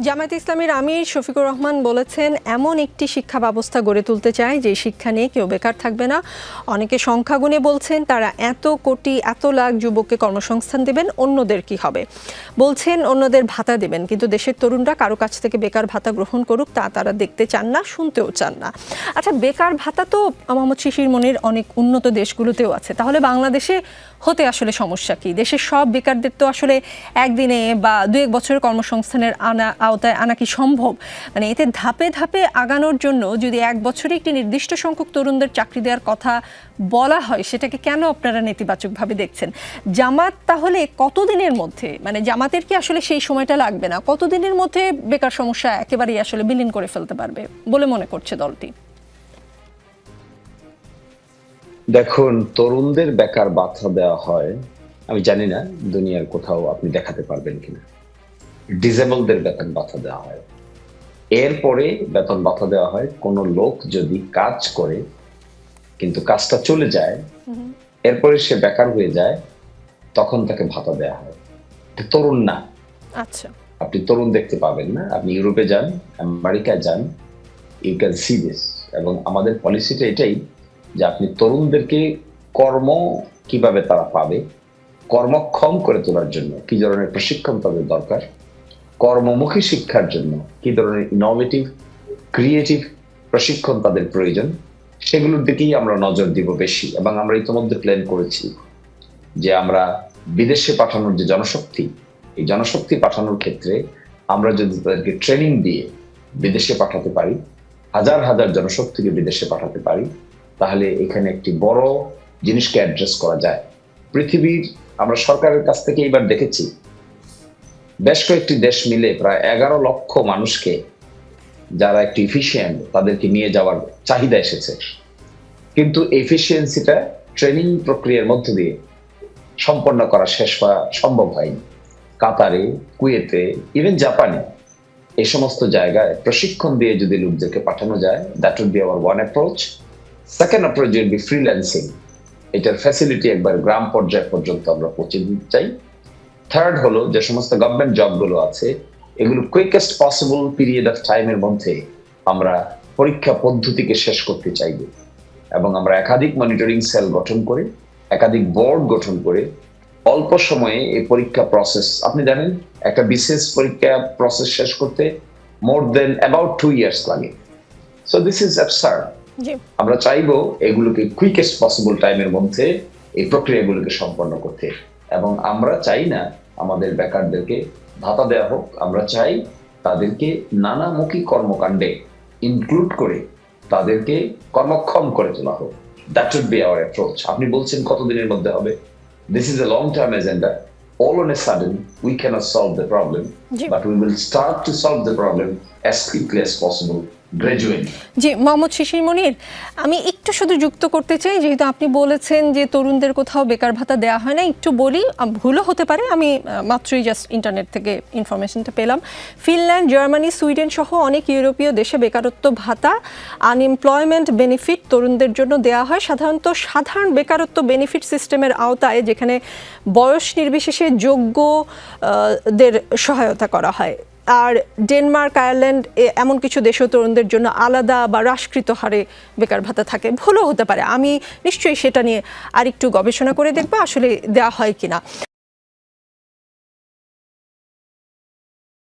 জামায়াতে ইসলামীর আমির শফিকুর রহমান বলেছেন, এমন একটি শিক্ষা ব্যবস্থা গড়ে তুলতে চায় যে শিক্ষা নিয়ে কেউ বেকার থাকবে না। অনেকে সংখ্যা গুণে বলছেন তারা এত লাখ যুবককে কর্মসংস্থান দেবেন, অন্যদের কি হবে? বলছেন অন্যদের ভাতা দেবেন, কিন্তু দেশের তরুণরা কারো কাছ থেকে বেকার ভাতা গ্রহণ করুক তা তারা দেখতে চান না, শুনতেও চান না। আচ্ছা, বেকার ভাতা তো মোহাম্মদ শিশির মনির অনেক উন্নত দেশগুলোতেও আছে, তাহলে বাংলাদেশে হতে আসলে সমস্যা কি? দেশের সব বেকারদের তো আসলে একদিনে বা 2-1 বছরের কর্মসংস্থানের আওতায় আনা কি সম্ভব? মানে এতে ধাপে ধাপে আগানোর জন্য যদি 1 বছরে একটি নির্দিষ্ট সংখ্যক তরুণদের চাকরি দেওয়ার কথা বলা হয়, সেটাকে কেন আপনারা নেতিবাচকভাবে দেখছেন? জামাত তাহলে কতদিনের মধ্যে, মানে জামাতের কি আসলে সেই সময়টা লাগবে না, কতদিনের মধ্যে বেকার সমস্যা একেবারেই আসলে বিলীন করে ফেলতে পারবে বলে মনে করছে দলটি? দেখুন, তরুণদের বেকার ভাতা দেওয়া হয়, আমি জানি না দুনিয়ার কোথাও আপনি দেখাতে পারবেন কিনা। ডিসেবলদের বেতন ভাতা দেওয়া হয়, এরপরে বেতন ভাতা দেওয়া হয় কোনো লোক যদি কাজ করে কিন্তু কাজটা চলে যায়, এরপরে সে বেকার হয়ে যায়, তখন তাকে ভাতা দেওয়া হয়। তরুণ না। আচ্ছা, আপনি তরুণ দেখতে পাবেন না। আপনি ইউরোপে যান, আমেরিকায় যান, ইউ ক্যান সি দিস। এবং আমাদের পলিসিটা এটাই যে আপনি তরুণদেরকে কর্ম কিভাবে তারা পাবে, কর্মক্ষম করে তোলার জন্য কি ধরনের প্রশিক্ষণ তাদের দরকার, কর্মমুখী শিক্ষার জন্য কি ধরনের ইনোভেটিভ ক্রিয়েটিভ প্রশিক্ষণ তাদের প্রয়োজন, সেগুলোর দিকেই আমরা নজর দিব বেশি। এবং আমরা ইতিমধ্যে প্ল্যান করেছি যে আমরা বিদেশে পাঠানোর যে জনশক্তি, এই জনশক্তি পাঠানোর ক্ষেত্রে আমরা যদি তাদেরকে ট্রেনিং দিয়ে বিদেশে পাঠাতে পারি, হাজার হাজার জনশক্তিকে বিদেশে পাঠাতে পারি, তাহলে এখানে একটি বড় জিনিসকে অ্যাড্রেস করা যায়। পৃথিবীর আমরা সরকারের কাছ থেকে এবার দেখেছি বেশ কয়েকটি দেশ মিলে প্রায় 11 লক্ষ মানুষকে, যারা একটু ইফিসিয়েন্ট, তাদেরকে নিয়ে যাওয়ার চাহিদা এসেছে। কিন্তু এফিসিয়েন্সিটা ট্রেনিং প্রক্রিয়ার মধ্য দিয়ে সম্পন্ন করা শেষ হওয়া সম্ভব হয়নি। কাতারে, কুয়েতে, ইভেন জাপানে, এই সমস্ত জায়গায় প্রশিক্ষণ দিয়ে যদি লোকদেরকে পাঠানো যায়, that would be our one approach. Second approach will be freelancing. এটার ফ্যাসিলিটি একবার গ্রাম পর্যায় পর্যন্ত আমরা পৌঁছে দিতে চাই। থার্ড হলো যে সমস্ত গভর্নমেন্ট জবগুলো আছে, এগুলো কুইকেস্ট পসিবল পিরিয়ড অফ টাইমের মধ্যে আমরা পরীক্ষা পদ্ধতিকে শেষ করতে চাইব। এবং আমরা একাধিক মনিটরিং সেল গঠন করে, একাধিক বোর্ড গঠন করে অল্প সময়ে এই পরীক্ষা প্রসেস, আপনি জানেন একটা বিশেষ পরীক্ষা প্রসেস শেষ করতে মোর দেন অ্যাবাউট 2 ইয়ার্স লাগে। So this is absurd. আমরা চাইবো এগুলোকে কুইকেস্ট পসিবল টাইমের মধ্যে এই প্রক্রিয়াগুলোকে সম্পন্ন করতে। এবং আমরা চাই না আমাদের বেকারদেরকে ভাতা দেওয়া হোক, আমরা চাই তাদেরকে নানামুখী কর্মকাণ্ডে ইনক্লুড করে তাদেরকে কর্মক্ষম করে তোলা হোক। That would be our approach. আপনি বলছেন কতদিনের মধ্যে হবে? This is a long-term agenda. All on a sudden, we cannot solve the problem, but we will start to solve the problem as quickly as possible, gradually. জি, মোহাম্মদ শিশির মনির, আমি একটু শুধু যুক্ত করতে চাই, যেহেতু আপনি বলেছেন যে তরুণদের কোথাও বেকার ভাতা দেওয়া হয় না, একটু বলি, ভুলও হতে পারে, আমি মাত্রই জাস্ট ইন্টারনেট থেকে ইনফরমেশনটা পেলাম। ফিনল্যান্ড, জার্মানি, সুইডেন সহ অনেক ইউরোপীয় দেশে বেকারত্ব ভাতা, আনএমপ্লয়মেন্ট বেনিফিট তরুণদের জন্য দেওয়া হয়, সাধারণত সাধারণ বেকারত্ব বেনিফিট সিস্টেমের আওতায়, যেখানে বয়স নির্বিশেষে যোগ্যদের সহায়তা করা হয়। আর ডেনমার্ক, আয়ারল্যান্ড এমন কিছু দেশীয় তরুণদের জন্য আলাদা বা হ্রাসকৃত হারে বেকার ভাতা থাকে। ভুলও হতে পারে, আমি নিশ্চয়ই সেটা নিয়ে আরেকটু গবেষণা করে দেখবো আসলে দেওয়া হয় কিনা।